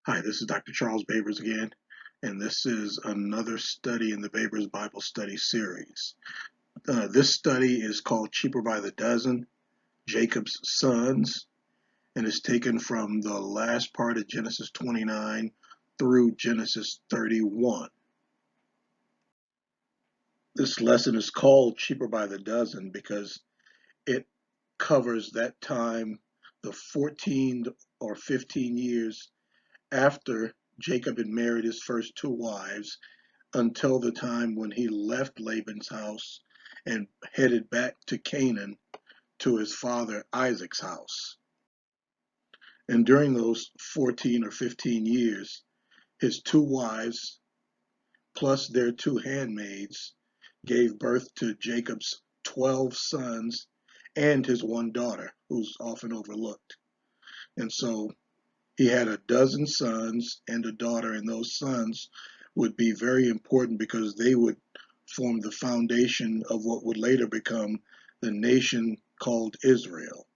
Hi, this is Dr. Charles Babers again, and this is another study in the Babers Bible Study series. This study is called Cheaper by the Dozen, Jacob's Sons, and is taken from the last part of Genesis 29 through Genesis 31. This lesson is called Cheaper by the Dozen because it covers that time, the 14 or 15 years after Jacob had married his first two wives until the time when he left Laban's house and headed back to Canaan to his father Isaac's house. And during those 14 or 15 years, his two wives, plus their two handmaids, gave birth to Jacob's 12 sons and his one daughter, who's often overlooked. And so he had a dozen sons and a daughter, and those sons would be very important because they would form the foundation of what would later become the nation called Israel.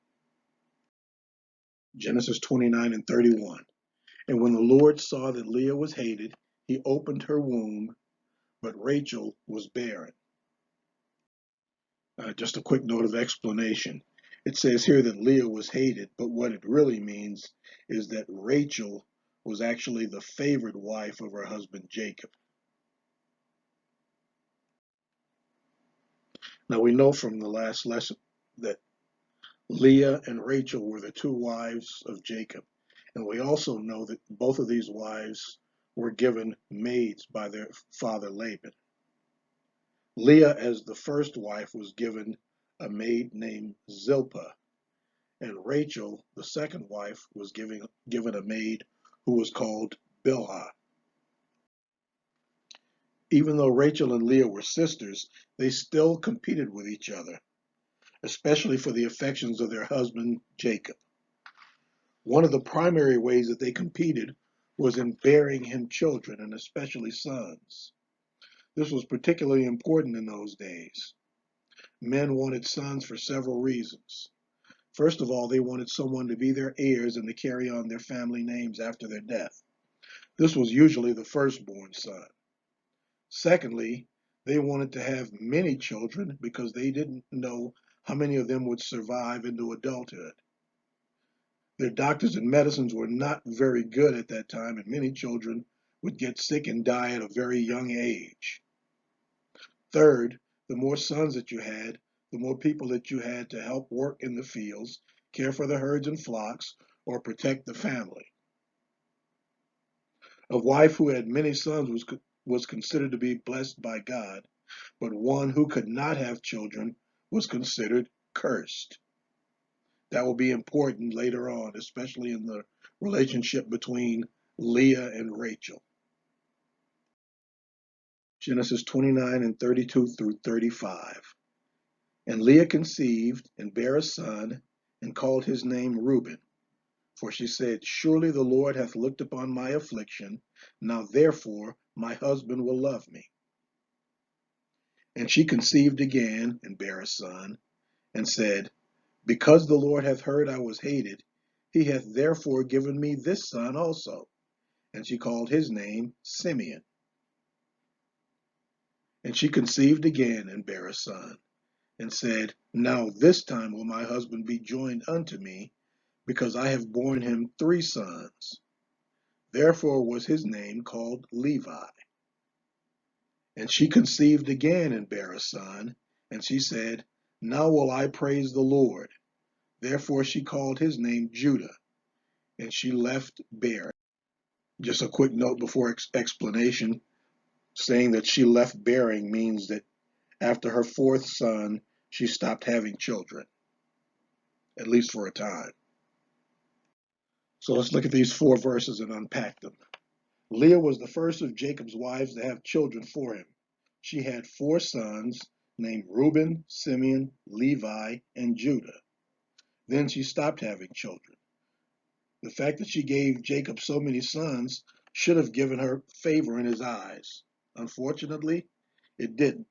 Genesis 29 and 31. And when the Lord saw that Leah was hated, he opened her womb, but Rachel was barren. Just a quick note of explanation. It says here that Leah was hated, but what it really means is that Rachel was actually the favored wife of her husband Jacob. Now we know from the last lesson that Leah and Rachel were the two wives of Jacob. And we also know that both of these wives were given maids by their father Laban. Leah, as the first wife, was given a maid named Zilpah, and Rachel, the second wife, was given a maid who was called Bilhah. Even though Rachel and Leah were sisters, they still competed with each other, especially for the affections of their husband Jacob. One of the primary ways that they competed was in bearing him children, and especially sons. This was particularly important in those days. Men wanted sons for several reasons. First of all, they wanted someone to be their heirs and to carry on their family names after their death. This was usually the firstborn son. Secondly, they wanted to have many children because they didn't know how many of them would survive into adulthood. Their doctors and medicines were not very good at that time, and many children would get sick and die at a very young age. Third, the more sons that you had, the more people that you had to help work in the fields, care for the herds and flocks, or protect the family. A wife who had many sons was considered to be blessed by God, but one who could not have children was considered cursed. That will be important later on, especially in the relationship between Leah and Rachel. Genesis 29 and 32 through 35. And Leah conceived and bare a son, and called his name Reuben. For she said, Surely the Lord hath looked upon my affliction, now therefore my husband will love me. And she conceived again, and bare a son, and said, Because the Lord hath heard I was hated, he hath therefore given me this son also. And she called his name Simeon. And she conceived again, and bare a son, and said, Now this time will my husband be joined unto me, because I have borne him three sons. Therefore was his name called Levi. And she conceived again, and bare a son, and she said, Now will I praise the Lord. Therefore she called his name Judah, and she left bearing. Just a quick note before explanation, saying that she left bearing means that after her fourth son, she stopped having children, at least for a time. So let's look at these four verses and unpack them. Leah was the first of Jacob's wives to have children for him. She had four sons named Reuben, Simeon, Levi, and Judah. Then she stopped having children. The fact that she gave Jacob so many sons should have given her favor in his eyes. Unfortunately, it didn't.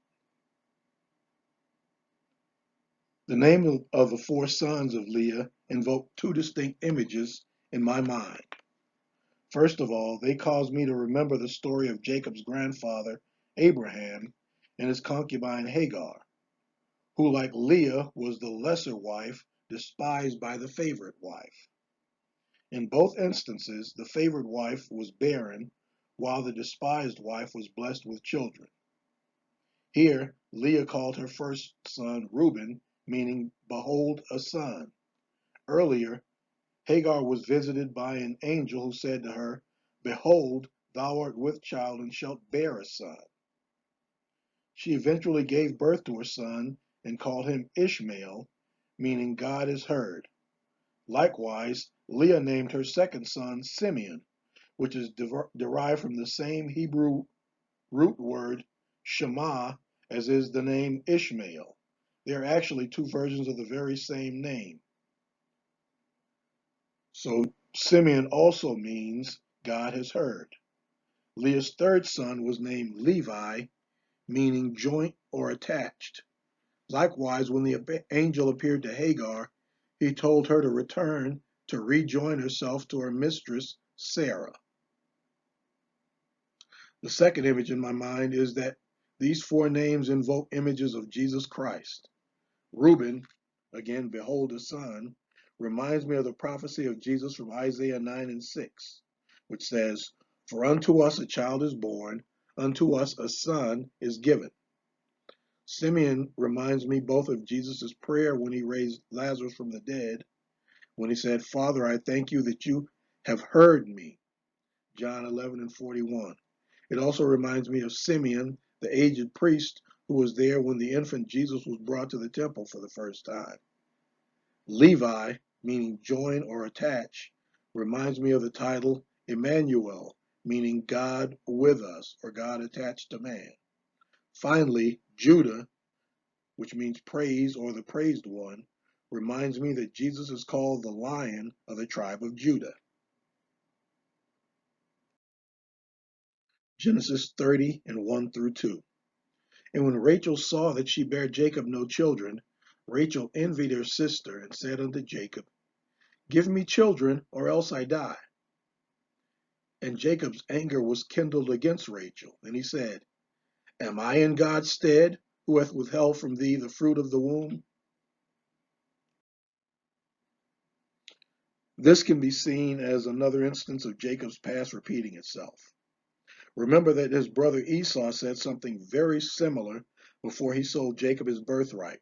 The name of the four sons of Leah invoked two distinct images in my mind. First of all, they cause me to remember the story of Jacob's grandfather, Abraham, and his concubine Hagar, who, like Leah, was the lesser wife, despised by the favorite wife. In both instances, the favored wife was barren, while the despised wife was blessed with children. Here, Leah called her first son Reuben, meaning, behold, a son. Earlier, Hagar was visited by an angel who said to her, behold, thou art with child and shalt bear a son. She eventually gave birth to her son and called him Ishmael, meaning God is heard. Likewise, Leah named her second son Simeon, which is derived from the same Hebrew root word Shema as is the name Ishmael. They are actually two versions of the very same name. So Simeon also means God has heard. Leah's third son was named Levi, meaning joint or attached. Likewise, when the angel appeared to Hagar, he told her to return to rejoin herself to her mistress, Sarah. The second image in my mind is that these four names invoke images of Jesus Christ. Reuben, again, behold a son, reminds me of the prophecy of Jesus from Isaiah 9 and 6, which says, for unto us a child is born, unto us a son is given. Simeon reminds me both of Jesus' prayer when he raised Lazarus from the dead, when he said, Father, I thank you that you have heard me, John 11 and 41. It also reminds me of Simeon, the aged priest who was there when the infant Jesus was brought to the temple for the first time. Levi, meaning join or attach, reminds me of the title Emmanuel, meaning God with us or God attached to man. Finally, Judah, which means praise or the praised one, reminds me that Jesus is called the Lion of the tribe of Judah. Genesis 30 and 1 through 2. And when Rachel saw that she bare Jacob no children, Rachel envied her sister and said unto Jacob, give me children, or else I die. And Jacob's anger was kindled against Rachel, and he said, am I in God's stead, who hath withheld from thee the fruit of the womb? This can be seen as another instance of Jacob's past repeating itself. Remember that his brother Esau said something very similar before he sold Jacob his birthright.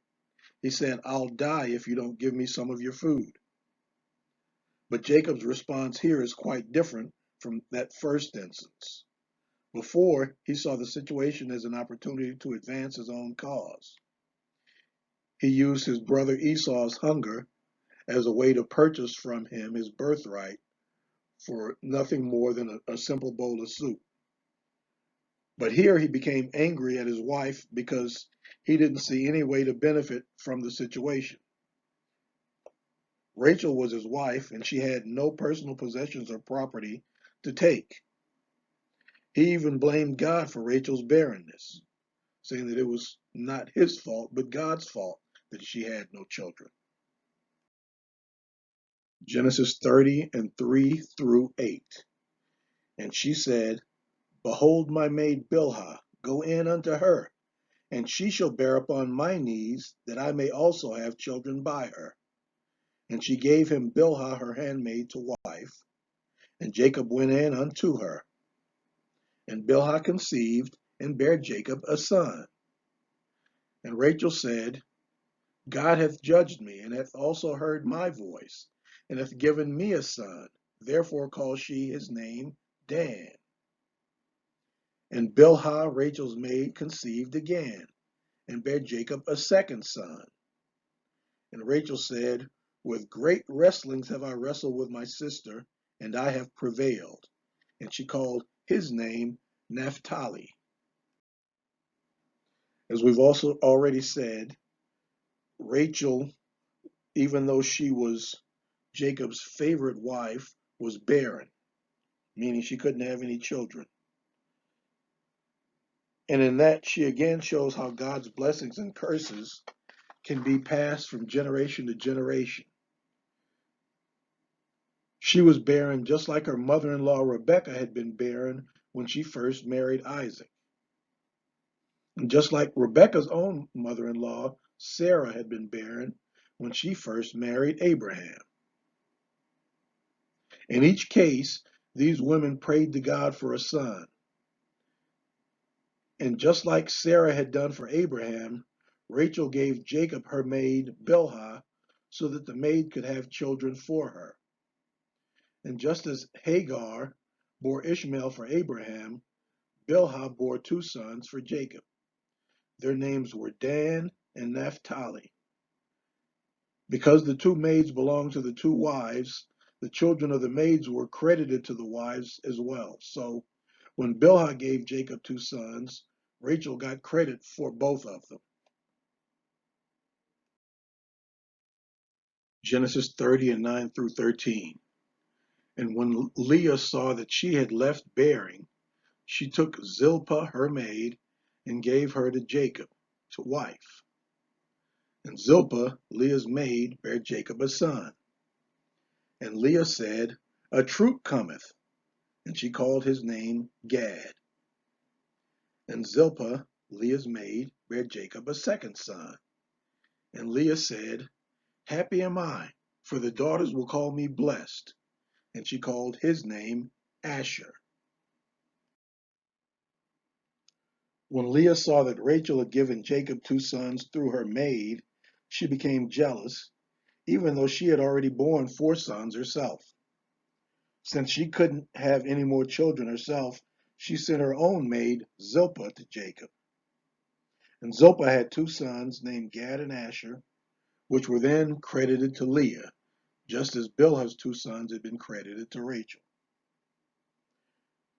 He said, I'll die if you don't give me some of your food. But Jacob's response here is quite different from that first instance. Before, he saw the situation as an opportunity to advance his own cause. He used his brother Esau's hunger as a way to purchase from him his birthright for nothing more than a simple bowl of soup. But here he became angry at his wife because he didn't see any way to benefit from the situation. Rachel was his wife, and she had no personal possessions or property to take. He even blamed God for Rachel's barrenness, saying that it was not his fault, but God's fault that she had no children. Genesis 30 and 3 through 8. And she said, behold my maid Bilhah, go in unto her, and she shall bear upon my knees, that I may also have children by her. And she gave him Bilhah her handmaid to wife, and Jacob went in unto her. And Bilhah conceived, and bare Jacob a son. And Rachel said, God hath judged me, and hath also heard my voice, and hath given me a son. Therefore called she his name Dan. And Bilhah, Rachel's maid, conceived again, and bare Jacob a second son. And Rachel said, with great wrestlings have I wrestled with my sister, and I have prevailed. And she called his name Naphtali. As we've also already said, Rachel, even though she was Jacob's favorite wife, was barren, meaning she couldn't have any children. And in that, she again shows how God's blessings and curses can be passed from generation to generation. She was barren just like her mother-in-law Rebekah had been barren when she first married Isaac. And just like Rebekah's own mother-in-law, Sarah had been barren when she first married Abraham. In each case, these women prayed to God for a son. And just like Sarah had done for Abraham, Rachel gave Jacob her maid Bilhah so that the maid could have children for her. And just as Hagar bore Ishmael for Abraham, Bilhah bore two sons for Jacob. Their names were Dan and Naphtali. Because the two maids belonged to the two wives, the children of the maids were credited to the wives as well. So when Bilhah gave Jacob two sons, Rachel got credit for both of them. Genesis 30 and 9 through 13. And when Leah saw that she had left bearing, she took Zilpah her maid and gave her to Jacob to wife. And Zilpah, Leah's maid, bare Jacob a son. And Leah said, A troop cometh. And she called his name Gad. And Zilpah, Leah's maid, bare Jacob a second son. And Leah said, Happy am I, for the daughters will call me blessed. And she called his name Asher. When Leah saw that Rachel had given Jacob two sons through her maid, she became jealous, even though she had already borne four sons herself. Since she couldn't have any more children herself, she sent her own maid, Zilpah, to Jacob. And Zilpah had two sons named Gad and Asher, which were then credited to Leah, just as Bilhah's two sons had been credited to Rachel.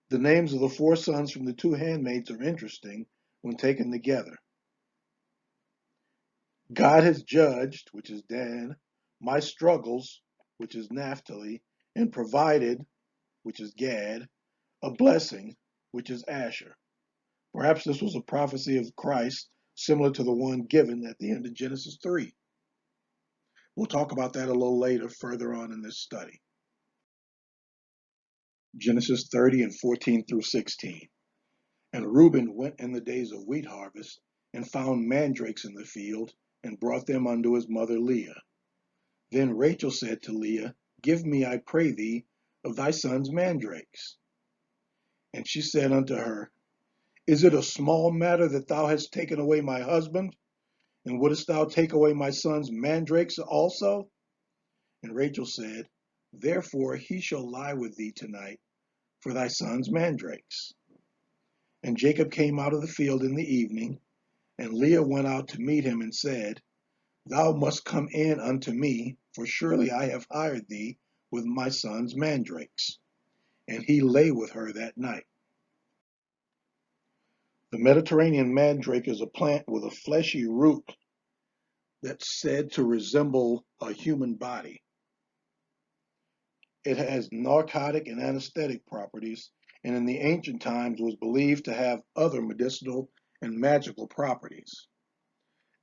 The names of the four sons from the two handmaids are interesting when taken together. God has judged, which is Dan, my struggles, which is Naphtali, and provided, which is Gad, a blessing, which is Asher. Perhaps this was a prophecy of Christ similar to the one given at the end of Genesis 3. We'll talk about that a little later further on in this study. Genesis 30 and 14 through 16. And Reuben went in the days of wheat harvest and found mandrakes in the field and brought them unto his mother Leah. Then Rachel said to Leah, Give me, I pray thee, of thy son's mandrakes. And she said unto her, Is it a small matter that thou hast taken away my husband? And wouldest thou take away my son's mandrakes also? And Rachel said, Therefore he shall lie with thee tonight for thy son's mandrakes. And Jacob came out of the field in the evening, and Leah went out to meet him and said, Thou must come in unto me, for surely I have hired thee with my son's mandrakes. And he lay with her that night. The Mediterranean mandrake is a plant with a fleshy root that's said to resemble a human body. It has narcotic and anesthetic properties, and in the ancient times was believed to have other medicinal and magical properties.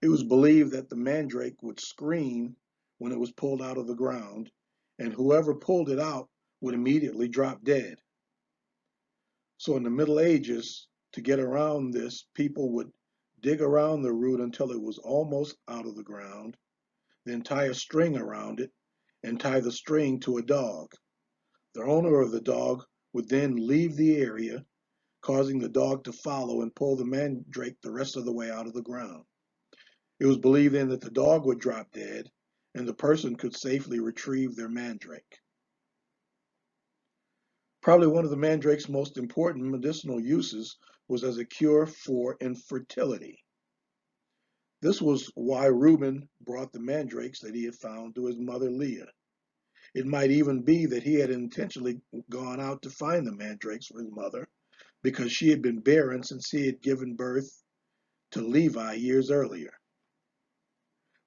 It was believed that the mandrake would scream when it was pulled out of the ground, and whoever pulled it out would immediately drop dead. So in the Middle Ages, to get around this, people would dig around the root until it was almost out of the ground, then tie a string around it, and tie the string to a dog. The owner of the dog would then leave the area, causing the dog to follow and pull the mandrake the rest of the way out of the ground. It was believed then that the dog would drop dead, and the person could safely retrieve their mandrake. Probably one of the mandrake's most important medicinal uses was as a cure for infertility. This was why Reuben brought the mandrakes that he had found to his mother Leah. It might even be that he had intentionally gone out to find the mandrakes for his mother, because she had been barren since he had given birth to Levi years earlier.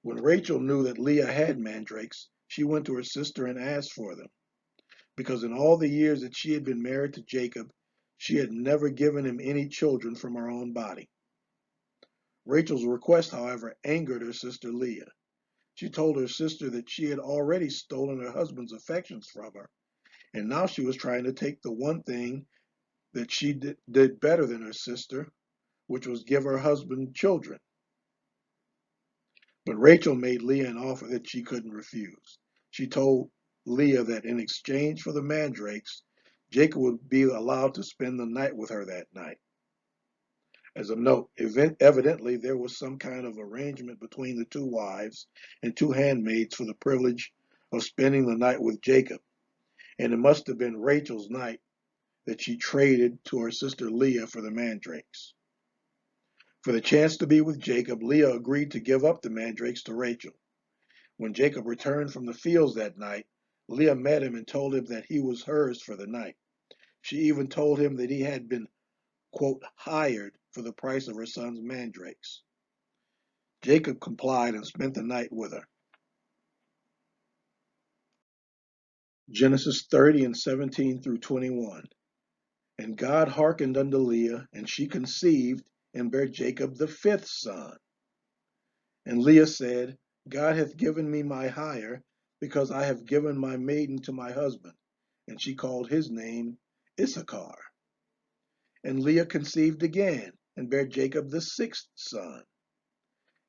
When Rachel knew that Leah had mandrakes, she went to her sister and asked for them, because in all the years that she had been married to Jacob, she had never given him any children from her own body. Rachel's request, however, angered her sister Leah. She told her sister that she had already stolen her husband's affections from her, And now she was trying to take the one thing that she did better than her sister, which was give her husband children. But Rachel made Leah an offer that she couldn't refuse. She told Leah that in exchange for the mandrakes, Jacob would be allowed to spend the night with her that night. As a note, evidently there was some kind of arrangement between the two wives and two handmaids for the privilege of spending the night with Jacob, and it must have been Rachel's night that she traded to her sister Leah for the mandrakes. For the chance to be with Jacob, Leah agreed to give up the mandrakes to Rachel. When Jacob returned from the fields that night, Leah met him and told him that he was hers for the night. She even told him that he had been, quote, hired for the price of her son's mandrakes. Jacob complied and spent the night with her. Genesis 30 and 17 through 21. And God hearkened unto Leah, and she conceived, and bare Jacob the fifth son. And Leah said, God hath given me my hire, because I have given my maiden to my husband. And she called his name Issachar. And Leah conceived again, and bare Jacob the sixth son.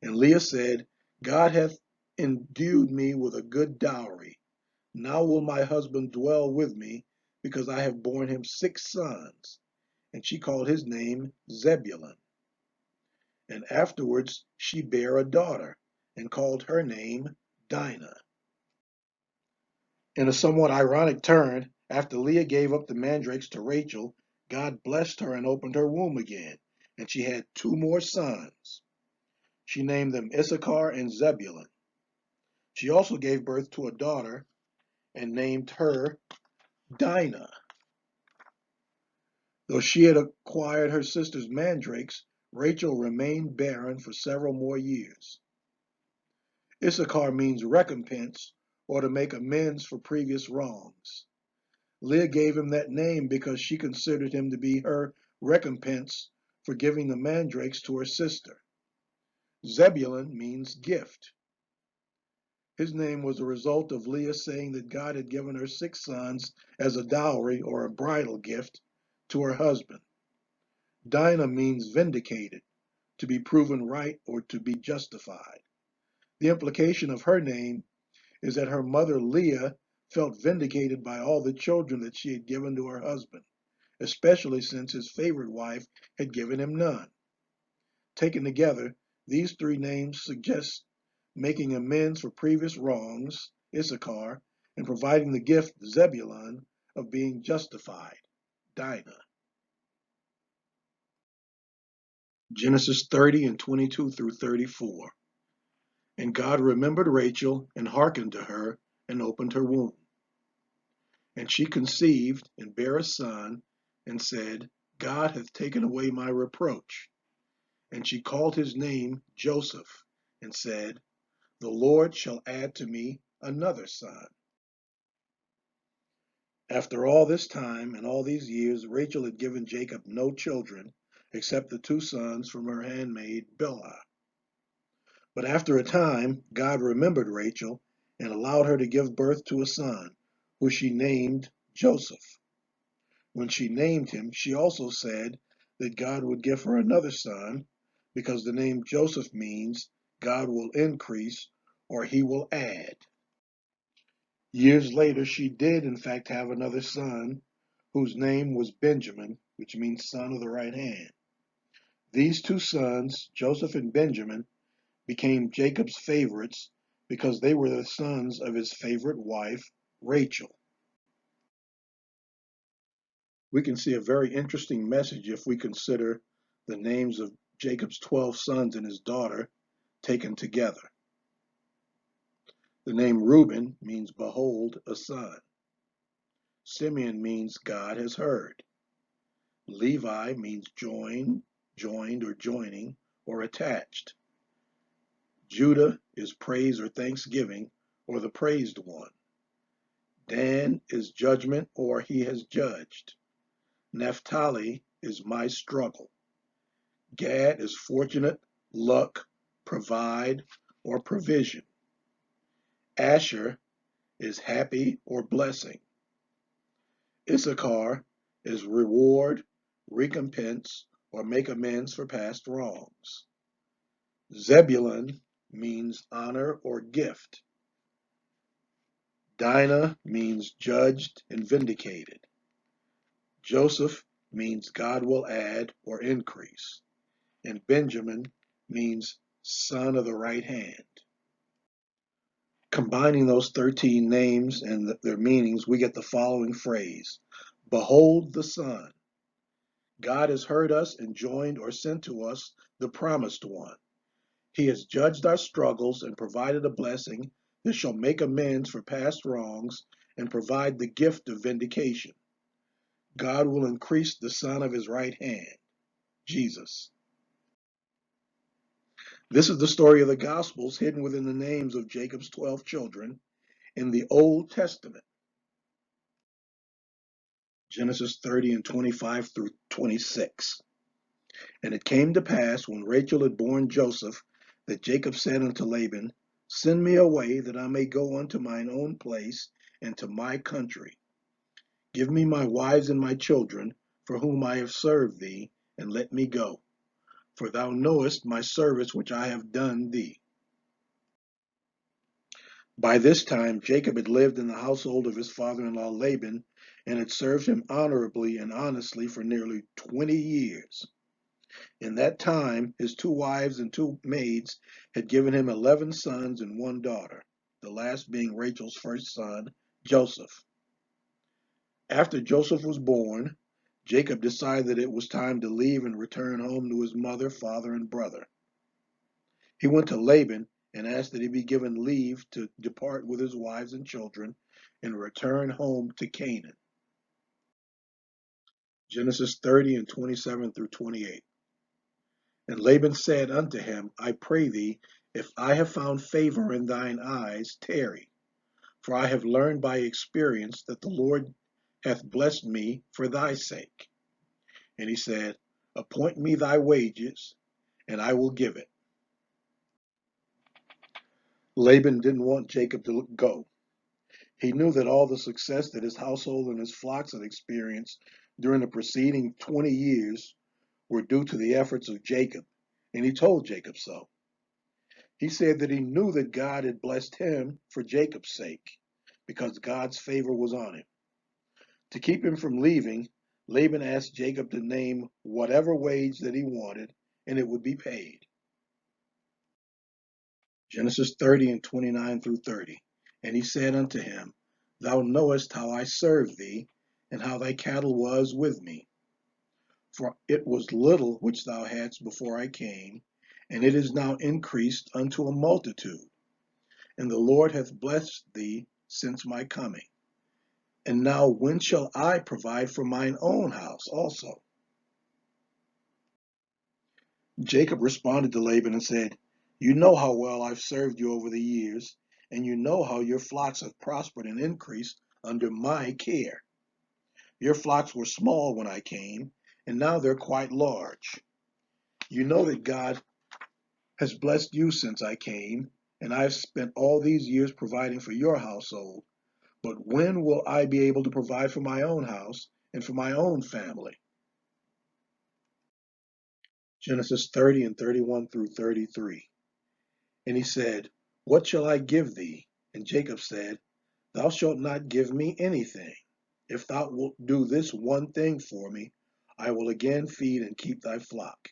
And Leah said, God hath endued me with a good dowry. Now will my husband dwell with me, because I have borne him six sons. And she called his name Zebulun. And afterwards she bare a daughter, and called her name Dinah. In a somewhat ironic turn, after Leah gave up the mandrakes to Rachel, God blessed her and opened her womb again, and she had two more sons. She named them Issachar and Zebulun. She also gave birth to a daughter and named her Dinah. Though she had acquired her sister's mandrakes, Rachel remained barren for several more years. Issachar means recompense or to make amends for previous wrongs. Leah gave him that name because she considered him to be her recompense for giving the mandrakes to her sister. Zebulun means gift. His name was a result of Leah saying that God had given her six sons as a dowry or a bridal gift to her husband. Dinah means vindicated, to be proven right or to be justified. The implication of her name is that her mother Leah felt vindicated by all the children that she had given to her husband, especially since his favorite wife had given him none. Taken together, these three names suggest making amends for previous wrongs, Issachar, and providing the gift, Zebulun, of being justified, Dinah. Genesis 30 and 22 through 34. And God remembered Rachel and hearkened to her and opened her womb. And she conceived and bare a son and said, God hath taken away my reproach. And she called his name Joseph and said, the Lord shall add to me another son. After all this time and all these years, Rachel had given Jacob no children except the two sons from her handmaid Bilhah. But after a time, God remembered Rachel and allowed her to give birth to a son, who she named Joseph. When she named him, she also said that God would give her another son, because the name Joseph means God will increase or he will add. Years later, she did in fact have another son, whose name was Benjamin, which means son of the right hand. These two sons, Joseph and Benjamin, became Jacob's favorites because they were the sons of his favorite wife, Rachel. We can see a very interesting message if we consider the names of Jacob's 12 sons and his daughter taken together. The name Reuben means behold a son. Simeon means God has heard. Levi means joined or joining or attached. Judah is praise or thanksgiving or the praised one. Dan is judgment or he has judged. Naphtali is my struggle. Gad is fortunate, luck, provide, or provision. Asher is happy or blessing. Issachar is reward, recompense, or make amends for past wrongs. Zebulun means honor or gift. Dinah means judged and vindicated. Joseph means God will add or increase. And Benjamin means son of the right hand. Combining those 13 names and their meanings, we get the following phrase: Behold the Son. God has heard us and joined or sent to us the promised one. He has judged our struggles and provided a blessing that shall make amends for past wrongs and provide the gift of vindication. God will increase the Son of his right hand, Jesus. This is the story of the Gospels hidden within the names of Jacob's 12 children in the Old Testament. Genesis 30 and 25 through 26. And it came to pass, when Rachel had borne Joseph, that Jacob said unto Laban, Send me away, that I may go unto mine own place and to my country. Give me my wives and my children, for whom I have served thee, and let me go. For thou knowest my service which I have done thee. By this time Jacob had lived in the household of his father-in-law Laban, and had served him honorably and honestly for nearly 20 years. In that time his 2 wives and 2 maids had given him 11 sons and 1 daughter, the last being Rachel's first son, Joseph. After Joseph was born, Jacob decided that it was time to leave and return home to his mother, father, and brother. He went to Laban and asked that he be given leave to depart with his wives and children and return home to Canaan. Genesis 30 and 27 through 28. And Laban said unto him, I pray thee, if I have found favor in thine eyes, tarry. For I have learned by experience that the Lord hath blessed me for thy sake. And he said, Appoint me thy wages, and I will give it. Laban didn't want Jacob to go. He knew that all the success that his household and his flocks had experienced during the preceding 20 years were due to the efforts of Jacob, and he told Jacob so. He said that he knew that God had blessed him for Jacob's sake, because God's favor was on him. To keep him from leaving, Laban asked Jacob to name whatever wage that he wanted, and it would be paid. Genesis 30 and 29 through 30. And he said unto him, Thou knowest how I served thee, and how thy cattle was with me. For it was little which thou hadst before I came, and it is now increased unto a multitude. And the Lord hath blessed thee since my coming. And now when shall I provide for mine own house also? Jacob responded to Laban and said, You know how well I've served you over the years, and you know how your flocks have prospered and increased under my care. Your flocks were small when I came, and now they're quite large. You know that God has blessed you since I came, and I've spent all these years providing for your household. But when will I be able to provide for my own house and for my own family? Genesis 30 and 31 through 33. And he said, What shall I give thee? And Jacob said, Thou shalt not give me anything. If thou wilt do this one thing for me, I will again feed and keep thy flock.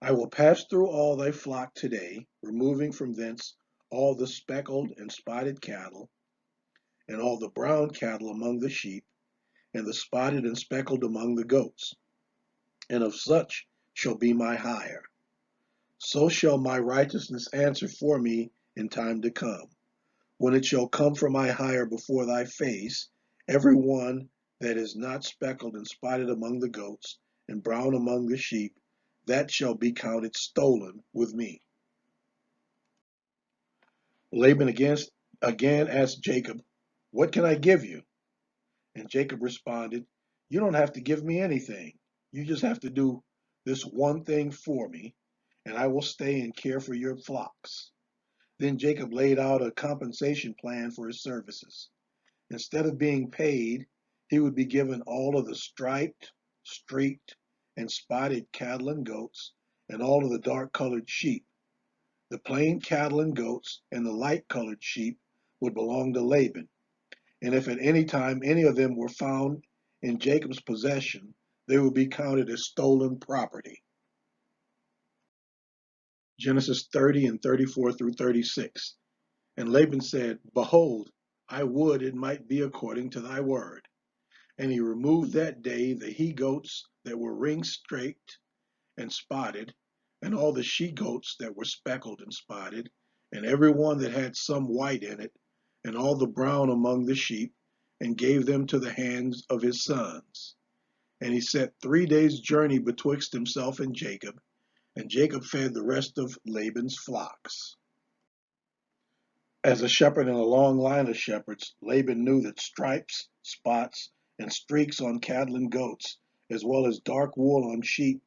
I will pass through all thy flock today, removing from thence all the speckled and spotted cattle, and all the brown cattle among the sheep, and the spotted and speckled among the goats. And of such shall be my hire. So shall my righteousness answer for me in time to come. When it shall come for my hire before thy face, every one that is not speckled and spotted among the goats, and brown among the sheep, that shall be counted stolen with me. Laban again asked Jacob, What can I give you? And Jacob responded, You don't have to give me anything. You just have to do this one thing for me, and I will stay and care for your flocks. Then Jacob laid out a compensation plan for his services. Instead of being paid, He would be given all of the striped, streaked, and spotted cattle and goats, and all of the dark-colored sheep. The plain cattle and goats and the light-colored sheep would belong to Laban, and if at any time any of them were found in Jacob's possession, they would be counted as stolen property. Genesis 30 and 34 through 36. And Laban said, Behold, I would it might be according to thy word. And he removed that day the he goats that were ring-streaked and spotted, and all the she goats that were speckled and spotted, and every one that had some white in it, and all the brown among the sheep, and gave them to the hands of his sons. And he set 3 days' journey betwixt himself and Jacob fed the rest of Laban's flocks. As a shepherd in a long line of shepherds, Laban knew that stripes, spots, and streaks on cattle and goats, as well as dark wool on sheep,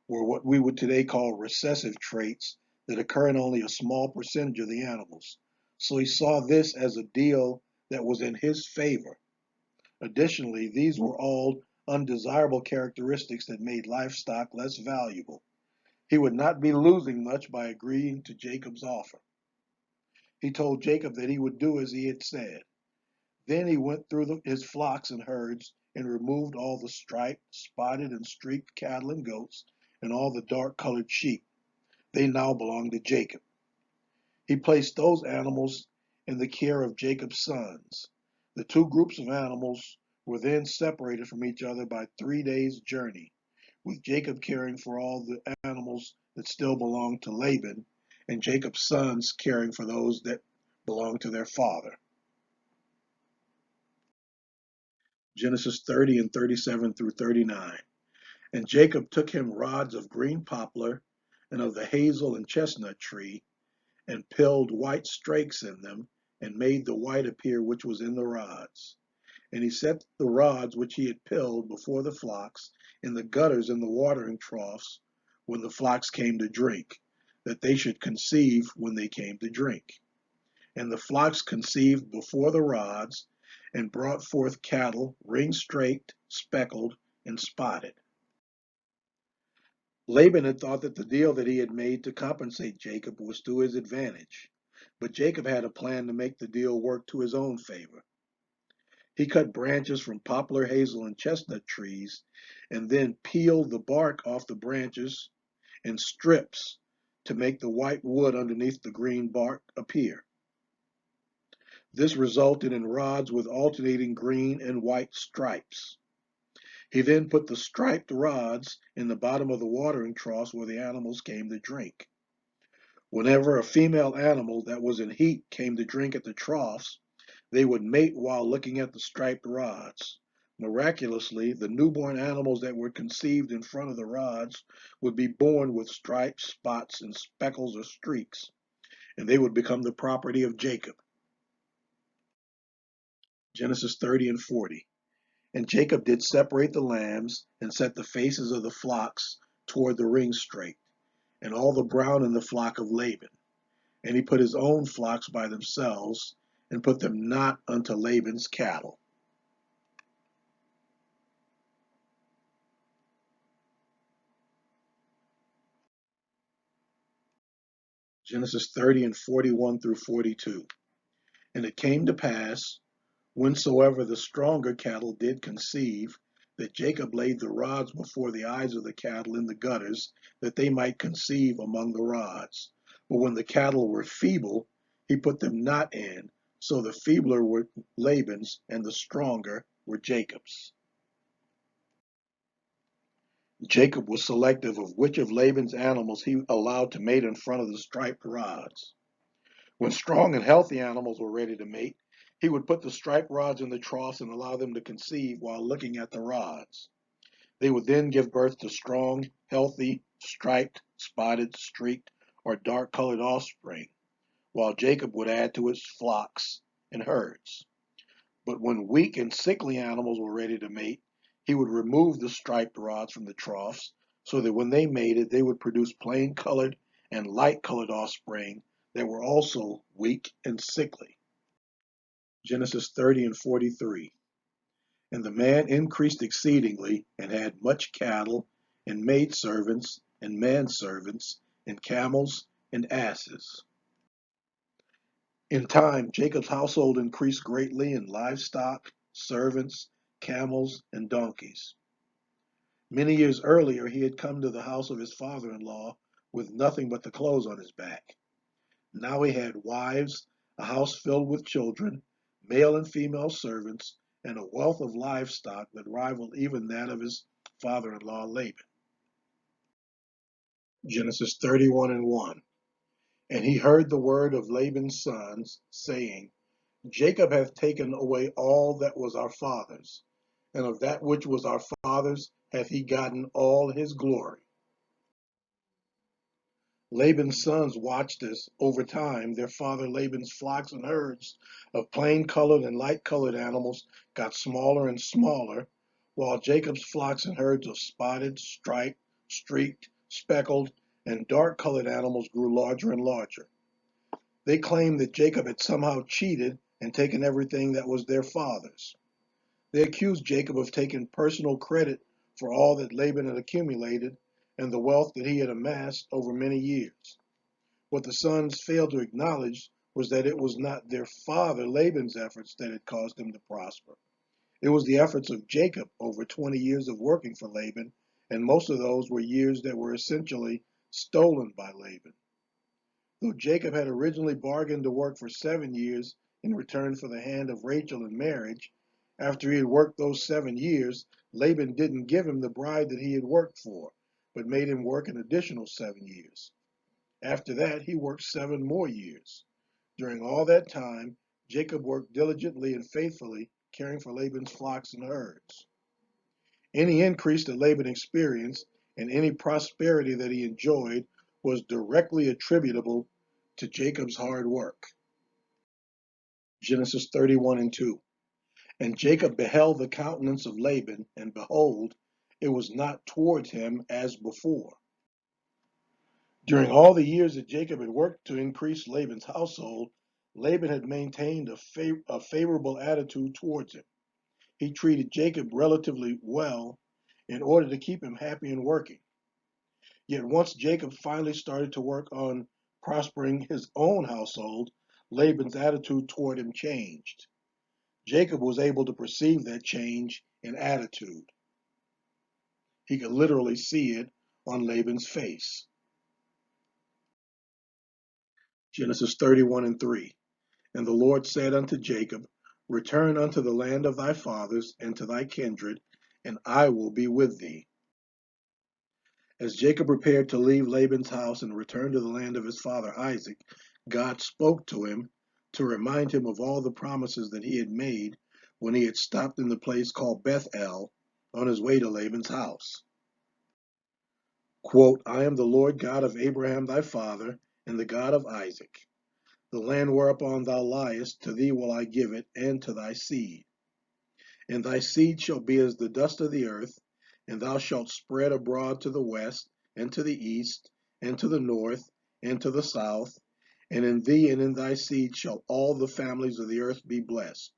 were what we would today call recessive traits that occur in only a small percentage of the animals. So he saw this as a deal that was in his favor. Additionally, these were all undesirable characteristics that made livestock less valuable. He would not be losing much by agreeing to Jacob's offer. He told Jacob that he would do as he had said. Then he went through his flocks and herds and removed all the striped, spotted, and streaked cattle and goats and all the dark-colored sheep. They now belonged to Jacob. He placed those animals in the care of Jacob's sons. The two groups of animals were then separated from each other by 3 days' journey, with Jacob caring for all the animals that still belonged to Laban, and Jacob's sons caring for those that belonged to their father. Genesis 30 and 37 through 39. And Jacob took him rods of green poplar and of the hazel and chestnut tree, and pilled white strakes in them, and made the white appear which was in the rods. And he set the rods which he had pilled before the flocks in the gutters and the watering troughs when the flocks came to drink, that they should conceive when they came to drink. And the flocks conceived before the rods, and brought forth cattle ring-streaked, speckled, and spotted. Laban had thought that the deal that he had made to compensate Jacob was to his advantage, but Jacob had a plan to make the deal work to his own favor. He cut branches from poplar, hazel, and chestnut trees, and then peeled the bark off the branches in strips to make the white wood underneath the green bark appear. This resulted in rods with alternating green and white stripes. He then put the striped rods in the bottom of the watering troughs where the animals came to drink. Whenever a female animal that was in heat came to drink at the troughs, they would mate while looking at the striped rods. Miraculously, the newborn animals that were conceived in front of the rods would be born with stripes, spots, and speckles or streaks, and they would become the property of Jacob. Genesis 30 and 40. And Jacob did separate the lambs, and set the faces of the flocks toward the ring-straked, and all the brown in the flock of Laban. And he put his own flocks by themselves, and put them not unto Laban's cattle. Genesis 30 and 41 through 42. And it came to pass, whensoever the stronger cattle did conceive, that Jacob laid the rods before the eyes of the cattle in the gutters, that they might conceive among the rods. But when the cattle were feeble, he put them not in. So the feebler were Laban's, and the stronger were Jacob's. Jacob was selective of which of Laban's animals he allowed to mate in front of the striped rods. When strong and healthy animals were ready to mate, he would put the striped rods in the troughs and allow them to conceive while looking at the rods. They would then give birth to strong, healthy, striped, spotted, streaked, or dark-colored offspring, while Jacob would add to his flocks and herds. But when weak and sickly animals were ready to mate, he would remove the striped rods from the troughs, so that when they mated, they would produce plain-colored and light-colored offspring that were also weak and sickly. Genesis 30 and 43. And the man increased exceedingly, and had much cattle, and maidservants, and manservants, and camels, and asses. In time, Jacob's household increased greatly in livestock, servants, camels, and donkeys. Many years earlier, he had come to the house of his father-in-law with nothing but the clothes on his back. Now he had wives, a house filled with children, male and female servants, and a wealth of livestock that rivaled even that of his father-in-law Laban. Genesis 31 and 1. And he heard the word of Laban's sons, saying, Jacob hath taken away all that was our father's, and of that which was our father's hath he gotten all his glory. Laban's sons watched as, over time, their father Laban's flocks and herds of plain-colored and light-colored animals got smaller and smaller, while Jacob's flocks and herds of spotted, striped, streaked, speckled, and dark-colored animals grew larger and larger. They claimed that Jacob had somehow cheated and taken everything that was their father's. They accused Jacob of taking personal credit for all that Laban had accumulated and the wealth that he had amassed over many years. What the sons failed to acknowledge was that it was not their father Laban's efforts that had caused them to prosper. It was the efforts of Jacob over 20 years of working for Laban, and most of those were years that were essentially stolen by Laban. Though Jacob had originally bargained to work for 7 years in return for the hand of Rachel in marriage, after he had worked those 7 years, Laban didn't give him the bride that he had worked for, but made him work an additional 7 years. After that, he worked 7 more years. During all that time, Jacob worked diligently and faithfully, caring for Laban's flocks and herds. Any increase that Laban experienced and any prosperity that he enjoyed was directly attributable to Jacob's hard work. Genesis 31 and 2. And Jacob beheld the countenance of Laban, and behold, it was not towards him as before. During all the years that Jacob had worked to increase Laban's household, Laban had maintained a favorable attitude towards him. He treated Jacob relatively well in order to keep him happy and working. Yet once Jacob finally started to work on prospering his own household, Laban's attitude toward him changed. Jacob was able to perceive that change in attitude. He could literally see it on Laban's face. Genesis 31 and 3. And the Lord said unto Jacob, Return unto the land of thy fathers and to thy kindred, and I will be with thee. As Jacob prepared to leave Laban's house and return to the land of his father Isaac, God spoke to him to remind him of all the promises that he had made when he had stopped in the place called Bethel on his way to Laban's house. Quote, I am the Lord God of Abraham thy father, and the God of Isaac. The land whereupon thou liest, to thee will I give it, and to thy seed. And thy seed shall be as the dust of the earth, and thou shalt spread abroad to the west, and to the east, and to the north, and to the south. And in thee and in thy seed shall all the families of the earth be blessed.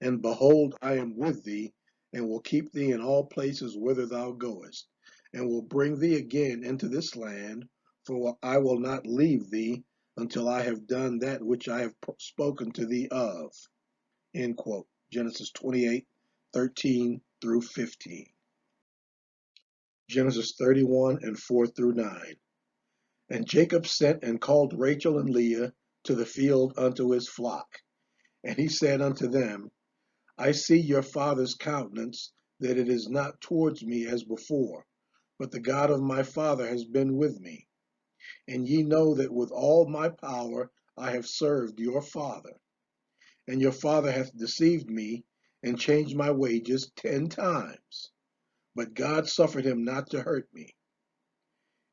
And behold, I am with thee, and will keep thee in all places whither thou goest, and will bring thee again into this land, for I will not leave thee until I have done that which I have spoken to thee of. End quote. Genesis 28:13 through 15. Genesis 31 and 4 through 9. And Jacob sent and called Rachel and Leah to the field unto his flock. And he said unto them, I see your father's countenance, that it is not towards me as before, but the God of my father has been with me. And ye know that with all my power I have served your father. And your father hath deceived me, and changed my wages 10 times. But God suffered him not to hurt me.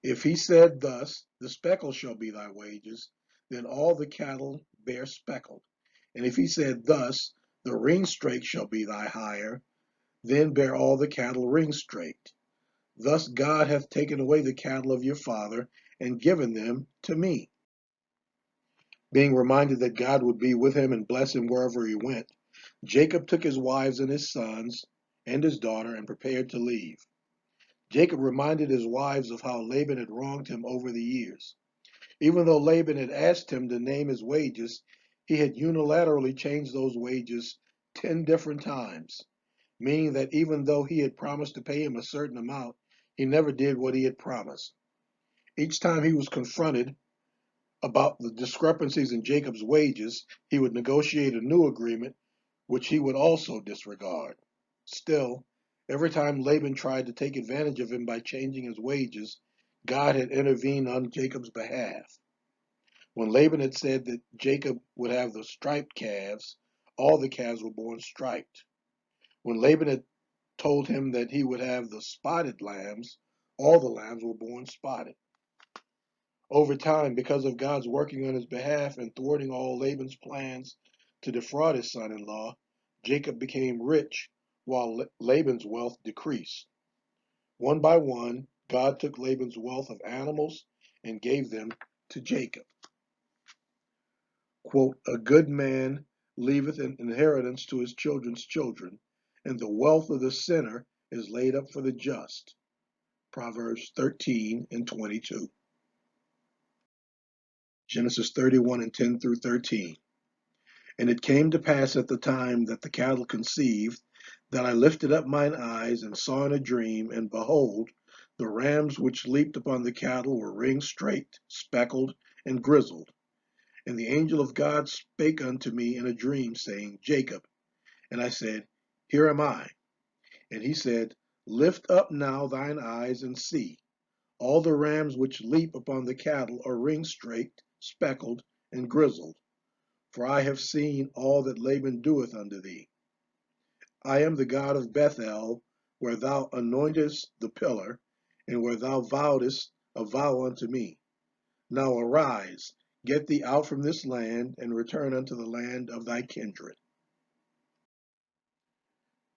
If he said thus, the speckle shall be thy wages, then all the cattle bear speckled. And if he said thus, the ringstraked shall be thy hire, then bear all the cattle ringstraked. Thus God hath taken away the cattle of your father, and given them to me. Being reminded that God would be with him and bless him wherever he went, Jacob took his wives and his sons, and his daughter and prepared to leave. Jacob reminded his wives of how Laban had wronged him over the years. Even though Laban had asked him to name his wages, he had unilaterally changed those wages 10 different times, meaning that even though he had promised to pay him a certain amount, he never did what he had promised. Each time he was confronted about the discrepancies in Jacob's wages, he would negotiate a new agreement, which he would also disregard. Still, every time Laban tried to take advantage of him by changing his wages, God had intervened on Jacob's behalf. When Laban had said that Jacob would have the striped calves, all the calves were born striped. When Laban had told him that he would have the spotted lambs, all the lambs were born spotted. Over time, because of God's working on his behalf and thwarting all Laban's plans to defraud his son-in-law, Jacob became rich while Laban's wealth decreased. One by one, God took Laban's wealth of animals and gave them to Jacob. Quote, a good man leaveth an inheritance to his children's children, and the wealth of the sinner is laid up for the just. Proverbs 13 and 22. Genesis 31 and 10 through 13. And it came to pass at the time that the cattle conceived, that I lifted up mine eyes and saw in a dream, and behold, the rams which leaped upon the cattle were ringed straight, speckled, and grizzled. And the angel of God spake unto me in a dream, saying, Jacob. And I said, Here am I. And he said, Lift up now thine eyes and see. All the rams which leap upon the cattle are ringed straight, speckled, and grizzled. For I have seen all that Laban doeth unto thee. I am the God of Bethel, where thou anointest the pillar, and where thou vowedest a vow unto me. Now arise, get thee out from this land, and return unto the land of thy kindred.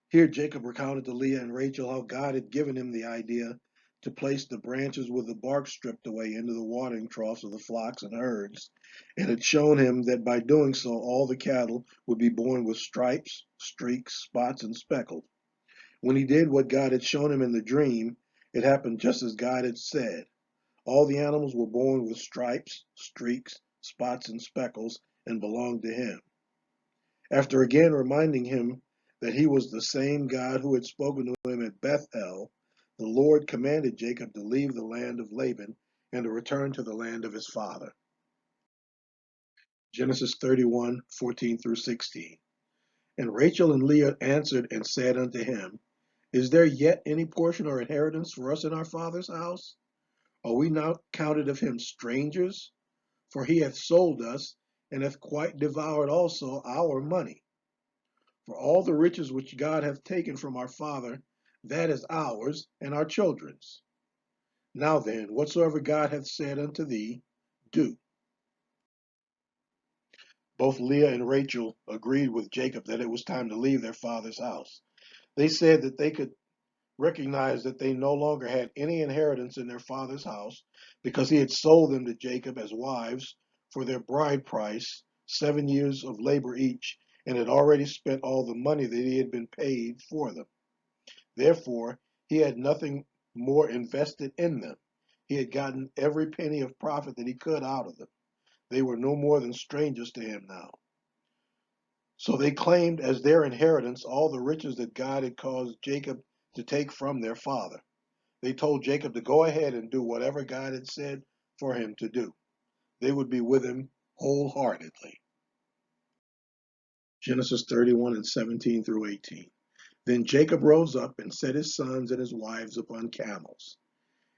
Here Jacob recounted to Leah and Rachel how God had given him the idea to place the branches with the bark stripped away into the watering troughs of the flocks and herds, and had shown him that by doing so all the cattle would be born with stripes, streaks, spots, and speckled. When he did what God had shown him in the dream, it happened just as God had said. All the animals were born with stripes, streaks, spots, and speckles, and belonged to him. After again reminding him that he was the same God who had spoken to him at Bethel, the Lord commanded Jacob to leave the land of Laban and to return to the land of his father. Genesis 31:14 through 16. And Rachel and Leah answered and said unto him, Is there yet any portion or inheritance for us in our father's house? Are we now counted of him strangers? For he hath sold us, and hath quite devoured also our money. For all the riches which God hath taken from our father, that is ours and our children's. Now then, whatsoever God hath said unto thee, do. Both Leah and Rachel agreed with Jacob that it was time to leave their father's house. They said that they could recognize that they no longer had any inheritance in their father's house because he had sold them to Jacob as wives for their bride price, 7 years of labor each, and had already spent all the money that he had been paid for them. Therefore, he had nothing more invested in them. He had gotten every penny of profit that he could out of them. They were no more than strangers to him now. So they claimed as their inheritance all the riches that God had caused Jacob to take from their father. They told Jacob to go ahead and do whatever God had said for him to do. They would be with him wholeheartedly. Genesis 31 and 17 through 18. Then Jacob rose up and set his sons and his wives upon camels.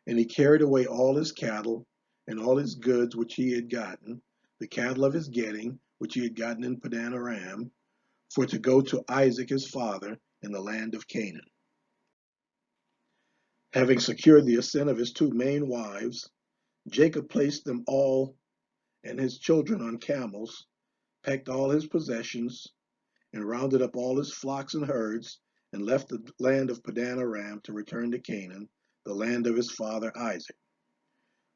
And he carried away all his cattle and all his goods which he had gotten, the cattle of his getting, which he had gotten in Padan Aram, for to go to Isaac his father in the land of Canaan. Having secured the assent of his two main wives, Jacob placed them all and his children on camels, packed all his possessions, and rounded up all his flocks and herds, and left the land of Padan Aram to return to Canaan, the land of his father Isaac.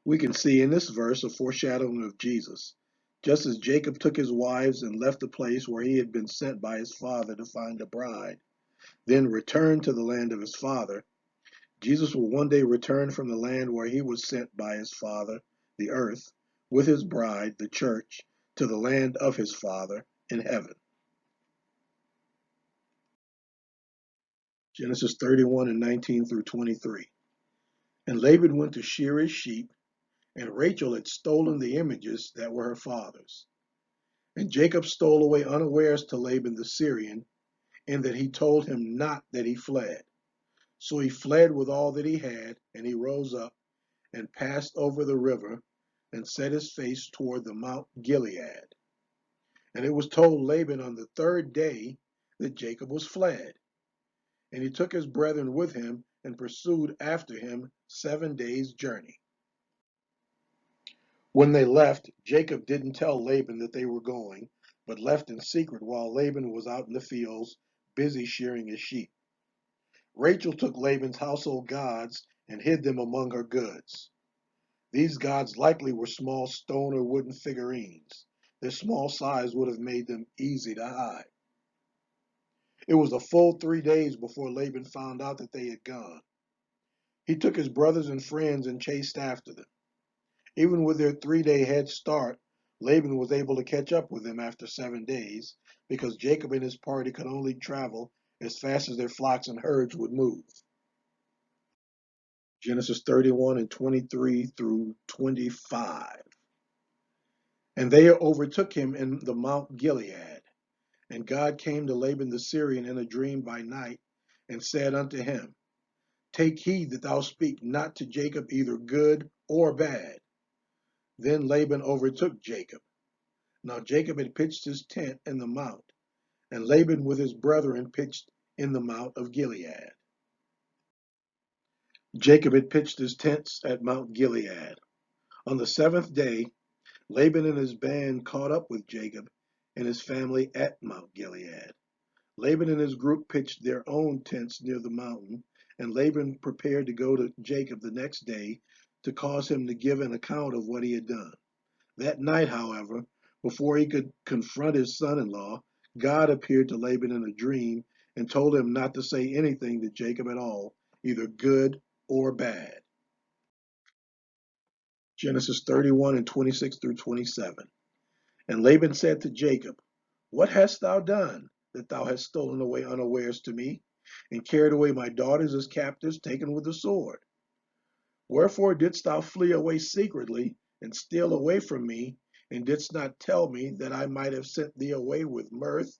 We can see in this verse a foreshadowing of Jesus. Just as Jacob took his wives and left the place where he had been sent by his father to find a bride, then return to the land of his father, Jesus will one day return from the land where he was sent by his father, the earth, with his bride, the church, to the land of his father in heaven. Genesis 31 and 19 through 23. And Laban went to shear his sheep, and Rachel had stolen the images that were her father's. And Jacob stole away unawares to Laban the Syrian, in that he told him not that he fled. So he fled with all that he had, and he rose up and passed over the river and set his face toward the Mount Gilead. And it was told Laban on the third day that Jacob was fled. And he took his brethren with him and pursued after him 7 days' journey. When they left, Jacob didn't tell Laban that they were going, but left in secret while Laban was out in the fields, busy shearing his sheep. Rachel took Laban's household gods and hid them among her goods. These gods likely were small stone or wooden figurines. Their small size would have made them easy to hide. It was a full 3 days before Laban found out that they had gone. He took his brothers and friends and chased after them. Even with their 3 day head start, Laban was able to catch up with them after 7 days because Jacob and his party could only travel as fast as their flocks and herds would move. Genesis 31 and 23 through 25. And they overtook him in the Mount Gilead. And God came to Laban the Syrian in a dream by night, and said unto him, Take heed that thou speak not to Jacob either good or bad. Then Laban overtook Jacob. Now Jacob had pitched his tent in the mount, and Laban with his brethren pitched in the Mount of Gilead. Jacob had pitched his tents at Mount Gilead. On the 7th day, Laban and his band caught up with Jacob and his family at Mount Gilead. Laban and his group pitched their own tents near the mountain, and Laban prepared to go to Jacob the next day to cause him to give an account of what he had done. That night, however, before he could confront his son-in-law, God appeared to Laban in a dream and told him not to say anything to Jacob at all, either good or bad. Genesis 31 and 26 through 27. And Laban said to Jacob, What hast thou done, that thou hast stolen away unawares to me, and carried away my daughters as captives taken with the sword? Wherefore didst thou flee away secretly, and steal away from me, and didst not tell me, that I might have sent thee away with mirth,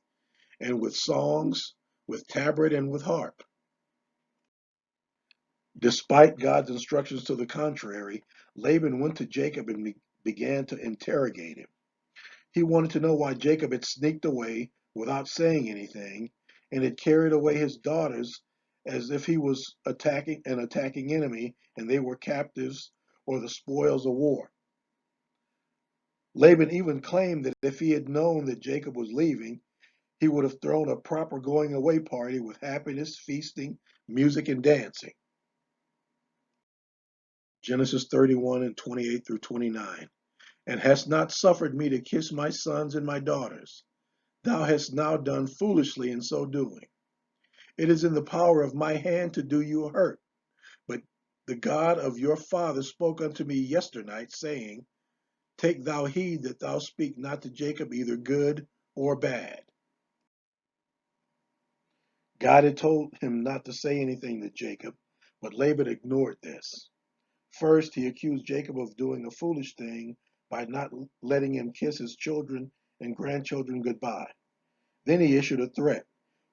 and with songs, with tabret, and with harp? Despite God's instructions to the contrary, Laban went to Jacob and began to interrogate him. He wanted to know why Jacob had sneaked away without saying anything, and had carried away his daughters as if he was attacking enemy, and they were captives or the spoils of war. Laban even claimed that if he had known that Jacob was leaving, he would have thrown a proper going away party with happiness, feasting, music, and dancing. Genesis 31 and 28 through 29. And hast not suffered me to kiss my sons and my daughters. Thou hast now done foolishly in so doing. It is in the power of my hand to do you hurt. But the God of your father spoke unto me yesternight, saying, Take thou heed that thou speak not to Jacob either good or bad. God had told him not to say anything to Jacob, but Laban ignored this. First, he accused Jacob of doing a foolish thing by not letting him kiss his children and grandchildren goodbye. Then he issued a threat.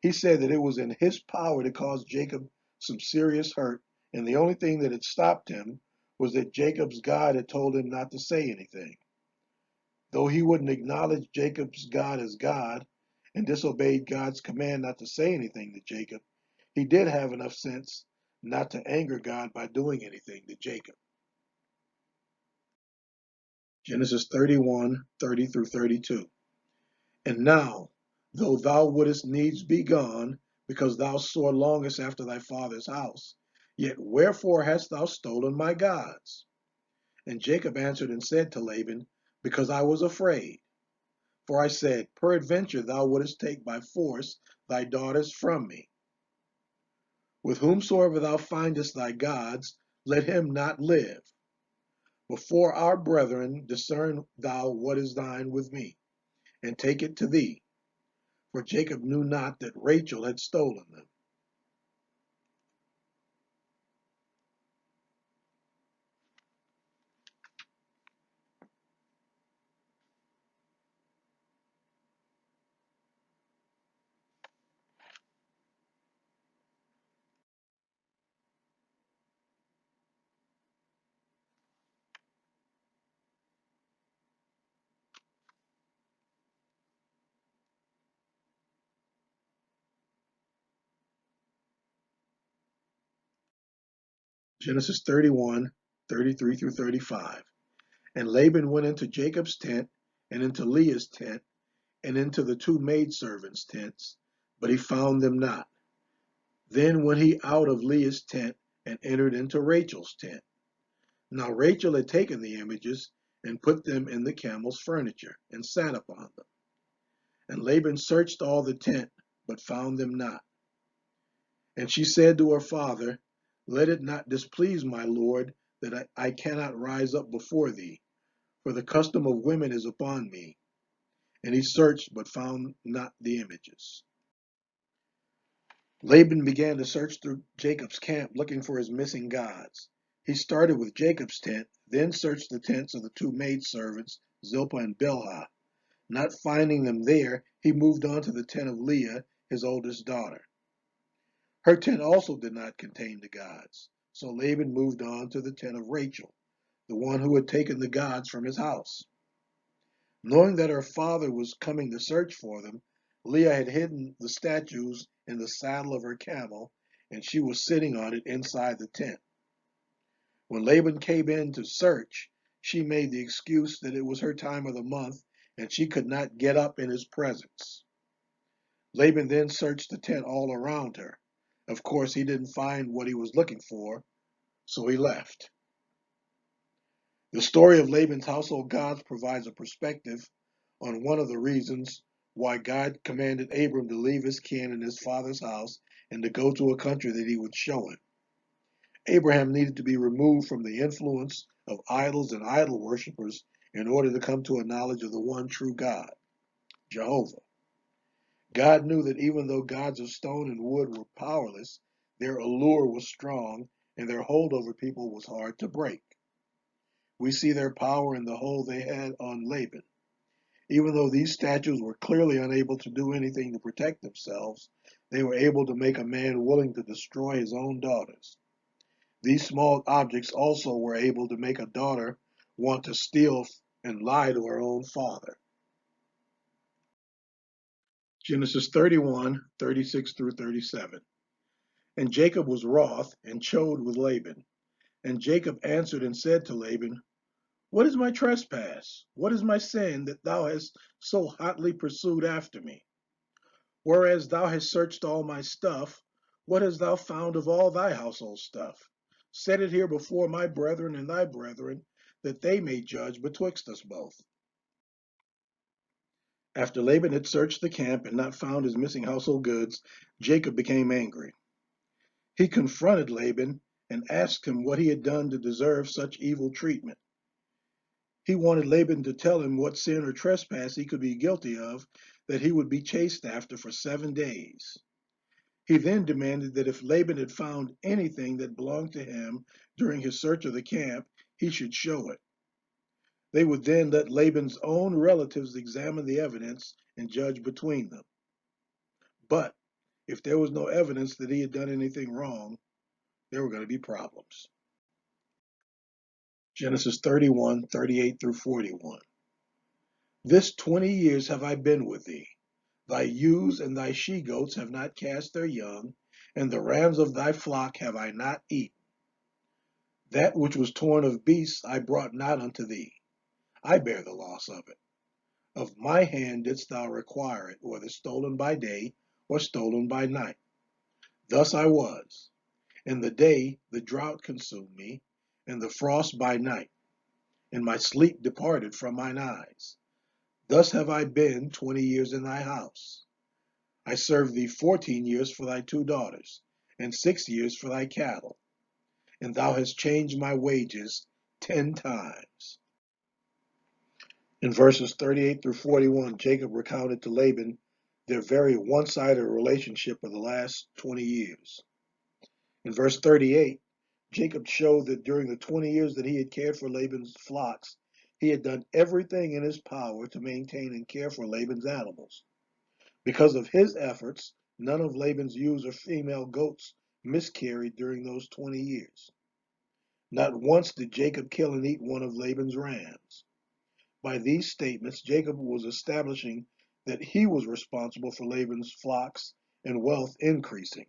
He said that it was in his power to cause Jacob some serious hurt, and the only thing that had stopped him was that Jacob's God had told him not to say anything. Though he wouldn't acknowledge Jacob's God as God and disobeyed God's command not to say anything to Jacob, he did have enough sense not to anger God by doing anything to Jacob. Genesis 31:30 through 32. And now, though thou wouldest needs be gone, because thou sore longest after thy father's house, yet wherefore hast thou stolen my gods? And Jacob answered and said to Laban, Because I was afraid. For I said, Peradventure thou wouldest take by force thy daughters from me. With whomsoever thou findest thy gods, let him not live. Before our brethren discern thou what is thine with me, and take it to thee. For Jacob knew not that Rachel had stolen them. Genesis 31, 33 through 35. And Laban went into Jacob's tent, and into Leah's tent, and into the two maidservants' tents, but he found them not. Then went he out of Leah's tent, and entered into Rachel's tent. Now Rachel had taken the images, and put them in the camel's furniture, and sat upon them. And Laban searched all the tent, but found them not. And she said to her father, Let it not displease my lord, that I cannot rise up before thee, for the custom of women is upon me. And he searched, but found not the images. Laban began to search through Jacob's camp, looking for his missing gods. He started with Jacob's tent, then searched the tents of the two maidservants, Zilpah and Bilhah. Not finding them there, he moved on to the tent of Leah, his oldest daughter. Her tent also did not contain the gods. So Laban moved on to the tent of Rachel, the one who had taken the gods from his house. Knowing that her father was coming to search for them, Leah had hidden the statues in the saddle of her camel, and she was sitting on it inside the tent. When Laban came in to search, she made the excuse that it was her time of the month and she could not get up in his presence. Laban then searched the tent all around her. Of course, he didn't find what he was looking for, so he left. The story of Laban's household gods provides a perspective on one of the reasons why God commanded Abram to leave his kin and his father's house and to go to a country that he would show him. Abraham needed to be removed from the influence of idols and idol worshippers in order to come to a knowledge of the one true God, Jehovah. God knew that even though gods of stone and wood were powerless, their allure was strong and their hold over people was hard to break. We see their power in the hold they had on Laban. Even though these statues were clearly unable to do anything to protect themselves, they were able to make a man willing to destroy his own daughters. These small objects also were able to make a daughter want to steal and lie to her own father. Genesis 31, 36 through 37. And Jacob was wroth and chode with Laban. And Jacob answered and said to Laban, What is my trespass? What is my sin that thou hast so hotly pursued after me? Whereas thou hast searched all my stuff, what hast thou found of all thy household stuff? Set it here before my brethren and thy brethren, that they may judge betwixt us both. After Laban had searched the camp and not found his missing household goods, Jacob became angry. He confronted Laban and asked him what he had done to deserve such evil treatment. He wanted Laban to tell him what sin or trespass he could be guilty of that he would be chased after for 7 days. He then demanded that if Laban had found anything that belonged to him during his search of the camp, he should show it. They would then let Laban's own relatives examine the evidence and judge between them. But if there was no evidence that he had done anything wrong, there were going to be problems. Genesis 31, 38 through 41. This 20 years have I been with thee. Thy ewes and thy she-goats have not cast their young, and the rams of thy flock have I not eaten. That which was torn of beasts I brought not unto thee. I bear the loss of it. Of my hand didst thou require it, whether stolen by day or stolen by night. Thus I was. In the day the drought consumed me, and the frost by night, and my sleep departed from mine eyes. Thus have I been 20 years in thy house. I served thee 14 years for thy two daughters, and 6 years for thy cattle, and thou hast changed my wages 10 times. In verses 38 through 41, Jacob recounted to Laban their very one-sided relationship of the last 20 years. In verse 38, Jacob showed that during the 20 years that he had cared for Laban's flocks, he had done everything in his power to maintain and care for Laban's animals. Because of his efforts, none of Laban's ewes or female goats miscarried during those 20 years. Not once did Jacob kill and eat one of Laban's rams. By these statements, Jacob was establishing that he was responsible for Laban's flocks and wealth increasing.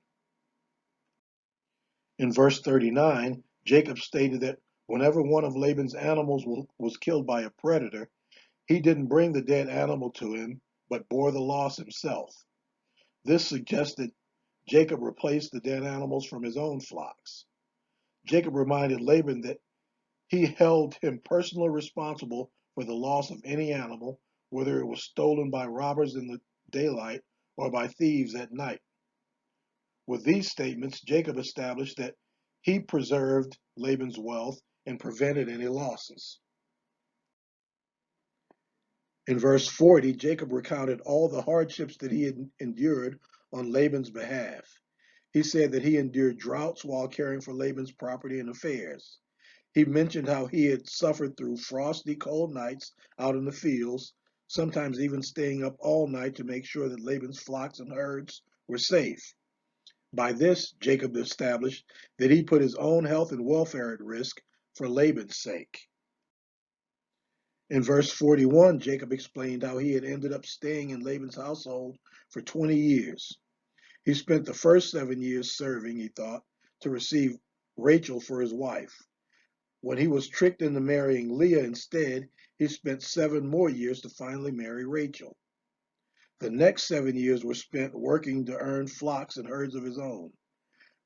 In verse 39, Jacob stated that whenever one of Laban's animals was killed by a predator, he didn't bring the dead animal to him, but bore the loss himself. This suggested Jacob replaced the dead animals from his own flocks. Jacob reminded Laban that he held him personally responsible for the loss of any animal, whether it was stolen by robbers in the daylight or by thieves at night. With these statements, Jacob established that he preserved Laban's wealth and prevented any losses. In verse 40, Jacob recounted all the hardships that he had endured on Laban's behalf. He said that he endured droughts while caring for Laban's property and affairs. He mentioned how he had suffered through frosty, cold nights out in the fields, sometimes even staying up all night to make sure that Laban's flocks and herds were safe. By this, Jacob established that he put his own health and welfare at risk for Laban's sake. In verse 41, Jacob explained how he had ended up staying in Laban's household for 20 years. He spent the first 7 years serving, he thought, to receive Rachel for his wife. When he was tricked into marrying Leah instead, he spent 7 more years to finally marry Rachel. The next 7 years were spent working to earn flocks and herds of his own.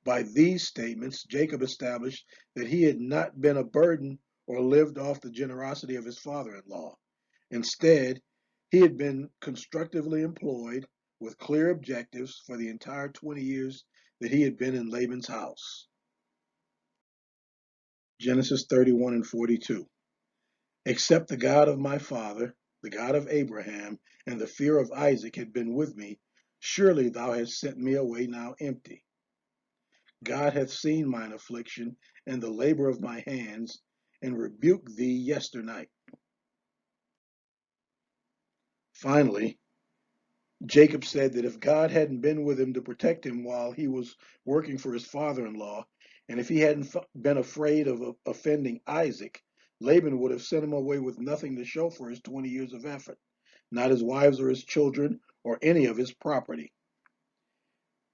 By these statements, Jacob established that he had not been a burden or lived off the generosity of his father-in-law. Instead, he had been constructively employed with clear objectives for the entire 20 years that he had been in Laban's house. Genesis 31 and 42. Except the God of my father, the God of Abraham, and the fear of Isaac had been with me, surely thou hast sent me away now empty. God hath seen mine affliction and the labor of my hands, and rebuked thee yesternight. Finally, Jacob said that if God hadn't been with him to protect him while he was working for his father-in-law, and if he hadn't been afraid of offending Isaac, Laban would have sent him away with nothing to show for his 20 years of effort, not his wives or his children or any of his property.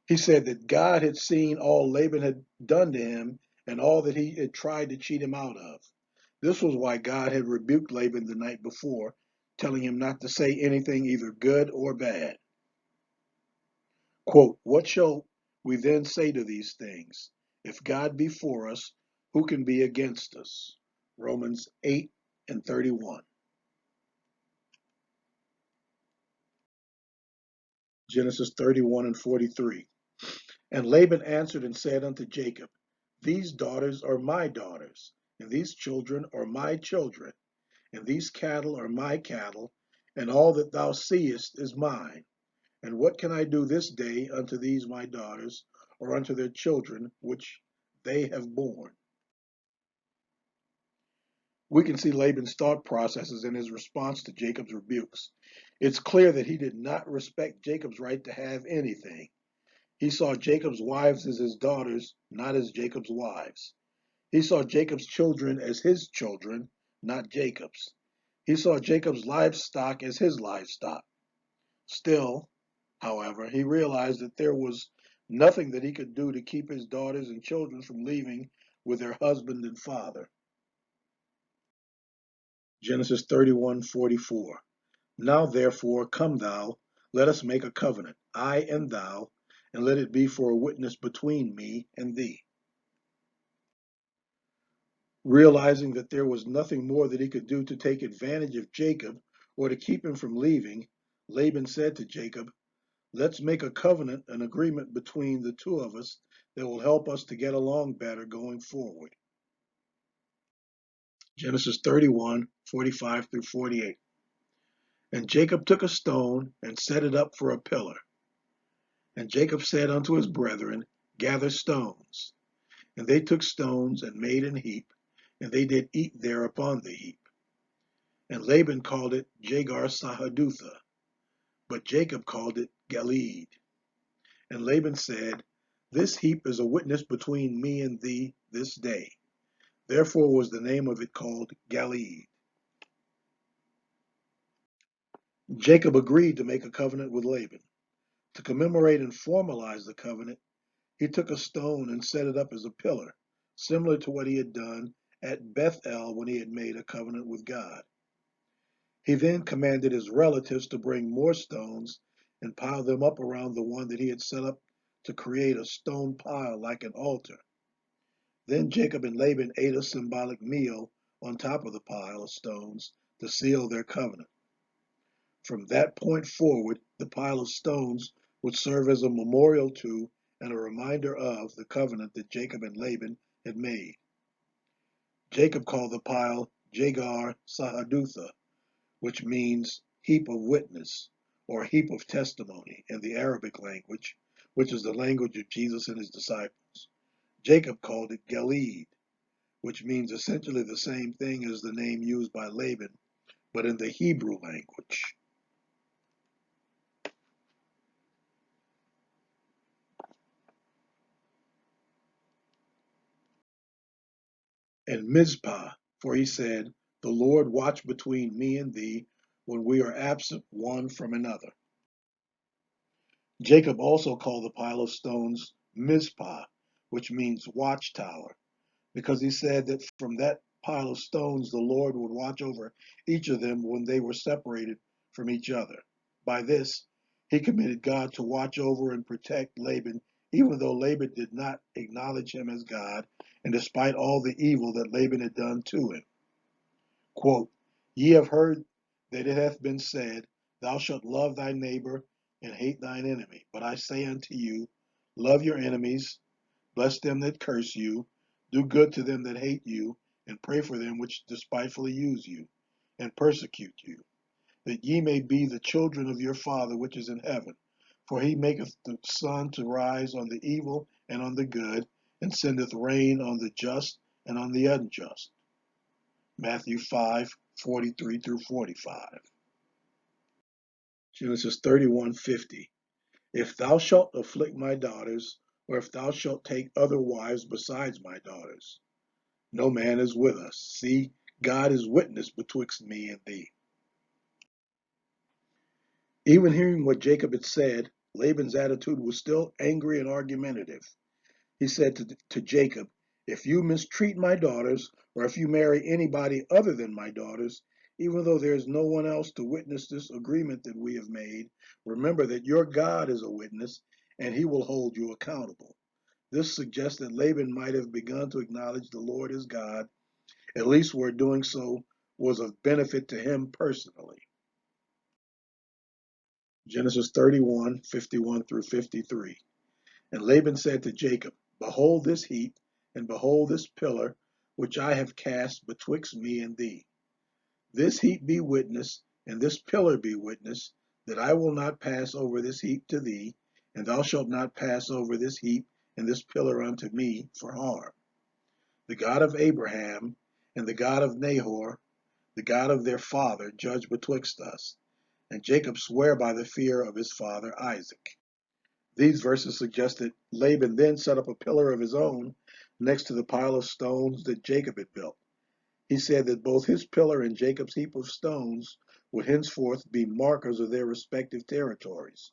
He said that God had seen all Laban had done to him and all that he had tried to cheat him out of. This was why God had rebuked Laban the night before, telling him not to say anything either good or bad. Quote, what shall we then say to these things? If God be for us, who can be against us? Romans 8 and 31. Genesis 31 and 43. And Laban answered and said unto Jacob, these daughters are my daughters, and these children are my children, and these cattle are my cattle, and all that thou seest is mine. And what can I do this day unto these my daughters, or unto their children, which they have borne? We can see Laban's thought processes in his response to Jacob's rebukes. It's clear that he did not respect Jacob's right to have anything. He saw Jacob's wives as his daughters, not as Jacob's wives. He saw Jacob's children as his children, not Jacob's. He saw Jacob's livestock as his livestock. Still, however, he realized that there was nothing that he could do to keep his daughters and children from leaving with their husband and father. Genesis 31:44. Now therefore come thou, let us make a covenant, I and thou, and let it be for a witness between me and thee. Realizing that there was nothing more that he could do to take advantage of Jacob or to keep him from leaving, Laban said to Jacob, let's make a covenant, an agreement between the two of us, that will help us to get along better going forward. Genesis 31:45 through 48. And Jacob took a stone and set it up for a pillar. And Jacob said unto his brethren, Gather stones. And they took stones and made an heap, and they did eat there upon the heap. And Laban called it Jagar Sahadutha, but Jacob called it Galeed. And Laban said, This heap is a witness between me and thee this day. Therefore was the name of it called Galeed. Jacob agreed to make a covenant with Laban. To commemorate and formalize the covenant, he took a stone and set it up as a pillar, similar to what he had done at Bethel when he had made a covenant with God. He then commanded his relatives to bring more stones and pile them up around the one that he had set up to create a stone pile like an altar. Then Jacob and Laban ate a symbolic meal on top of the pile of stones to seal their covenant. From that point forward, the pile of stones would serve as a memorial to and a reminder of the covenant that Jacob and Laban had made. Jacob called the pile Jagar Sahadutha, which means heap of witness or heap of testimony in the Arabic language, which is the language of Jesus and his disciples. Jacob called it Galeed, which means essentially the same thing as the name used by Laban, but in the Hebrew language. And Mizpah, for he said, The Lord watch between me and thee when we are absent one from another. Jacob also called the pile of stones Mizpah, which means watchtower, because he said that from that pile of stones the Lord would watch over each of them when they were separated from each other. By this, he committed God to watch over and protect Laban, even though Laban did not acknowledge him as God, and despite all the evil that Laban had done to him. Quote, Ye have heard that it hath been said, Thou shalt love thy neighbor and hate thine enemy. But I say unto you, Love your enemies, bless them that curse you, do good to them that hate you, and pray for them which despitefully use you, and persecute you, that ye may be the children of your Father which is in heaven. For he maketh the sun to rise on the evil and on the good, and sendeth rain on the just and on the unjust. Matthew 5:43 through 45. Genesis 31:50. If thou shalt afflict my daughters, or if thou shalt take other wives besides my daughters, no man is with us. See, God is witness betwixt me and thee. Even hearing what Jacob had said, Laban's attitude was still angry and argumentative. He said to Jacob, If you mistreat my daughters, or if you marry anybody other than my daughters, even though there is no one else to witness this agreement that we have made, remember that your God is a witness, and he will hold you accountable. This suggests that Laban might have begun to acknowledge the Lord as God, at least where doing so was of benefit to him personally. Genesis 31:51 through 53. And Laban said to Jacob, Behold this heap, and behold this pillar, which I have cast betwixt me and thee. This heap be witness, and this pillar be witness, that I will not pass over this heap to thee, and thou shalt not pass over this heap and this pillar unto me for harm. The God of Abraham and the God of Nahor, the God of their father, judge betwixt us. And Jacob sware by the fear of his father Isaac. These verses suggest that Laban then set up a pillar of his own next to the pile of stones that Jacob had built. He said that both his pillar and Jacob's heap of stones would henceforth be markers of their respective territories.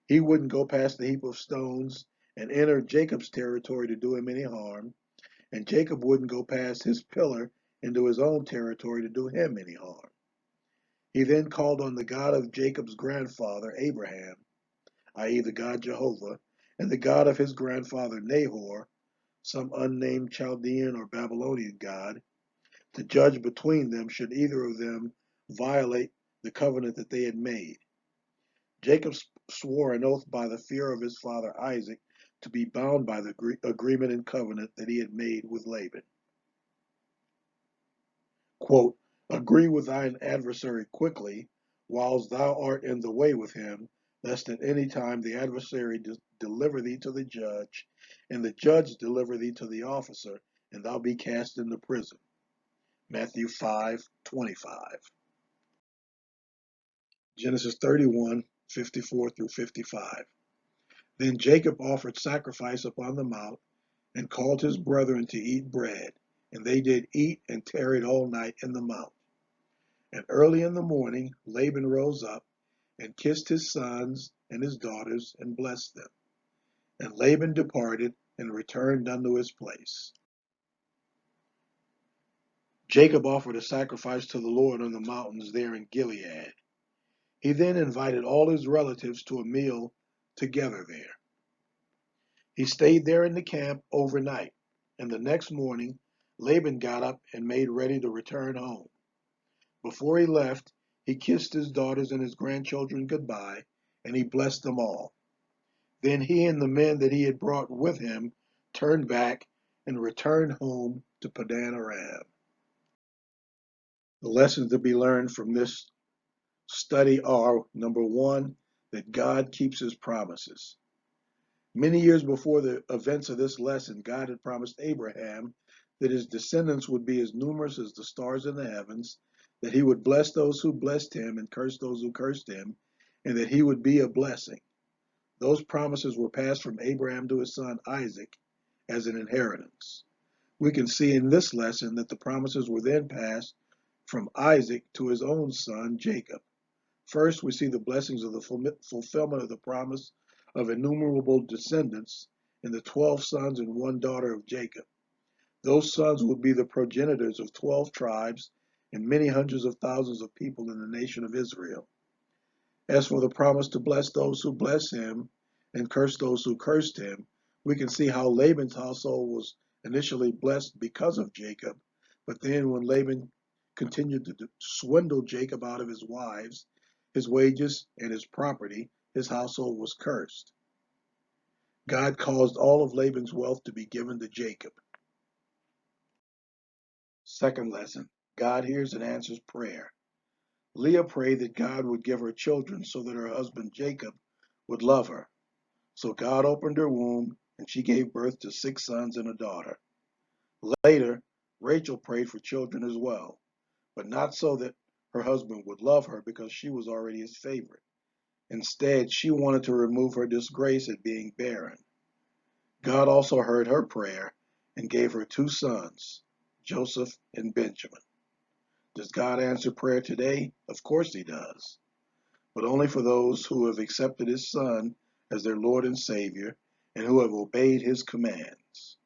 He wouldn't go past the heap of stones and enter Jacob's territory to do him any harm, and Jacob wouldn't go past his pillar into his own territory to do him any harm. He then called on the God of Jacob's grandfather, Abraham, i.e., the God Jehovah, and the God of his grandfather Nahor, some unnamed Chaldean or Babylonian god, to judge between them should either of them violate the covenant that they had made. Jacob swore an oath by the fear of his father Isaac to be bound by the agreement and covenant that he had made with Laban. Quote, agree with thine adversary quickly, whiles thou art in the way with him, lest at any time the adversary deliver thee to the judge, and the judge deliver thee to the officer, and thou be cast into prison. Matthew 5:25. Genesis 31:54 through 55. Then Jacob offered sacrifice upon the mount, and called his brethren to eat bread. And they did eat, and tarried all night in the mount. And early in the morning Laban rose up, and kissed his sons and his daughters, and blessed them. And Laban departed, and returned unto his place. Jacob offered a sacrifice to the Lord on the mountains there in Gilead. He then invited all his relatives to a meal together there. He stayed there in the camp overnight, and the next morning Laban got up and made ready to return home. Before he left, he kissed his daughters and his grandchildren goodbye, and he blessed them all. Then he and the men that he had brought with him turned back and returned home to Padan Aram. The lessons to be learned from this study are: number one, that God keeps his promises. Many years before the events of this lesson, God had promised Abraham that his descendants would be as numerous as the stars in the heavens, that he would bless those who blessed him and curse those who cursed him, and that he would be a blessing. Those promises were passed from Abraham to his son Isaac as an inheritance. We can see in this lesson that the promises were then passed from Isaac to his own son Jacob. First, we see the blessings of the fulfillment of the promise of innumerable descendants in the 12 sons and one daughter of Jacob. Those sons would be the progenitors of 12 tribes and many hundreds of thousands of people in the nation of Israel. As for the promise to bless those who bless him and curse those who cursed him, we can see how Laban's household was initially blessed because of Jacob, but then when Laban continued to swindle Jacob out of his wives, his wages, and his property, his household was cursed. God caused all of Laban's wealth to be given to Jacob. Second lesson, God hears and answers prayer. Leah prayed that God would give her children so that her husband Jacob would love her. So God opened her womb, and she gave birth to 6 sons and a daughter. Later, Rachel prayed for children as well, but not so that her husband would love her because she was already his favorite. Instead, she wanted to remove her disgrace at being barren. God also heard her prayer and gave her 2 sons, Joseph and Benjamin. Does God answer prayer today? Of course he does, but only for those who have accepted his Son as their Lord and Savior and who have obeyed his commands.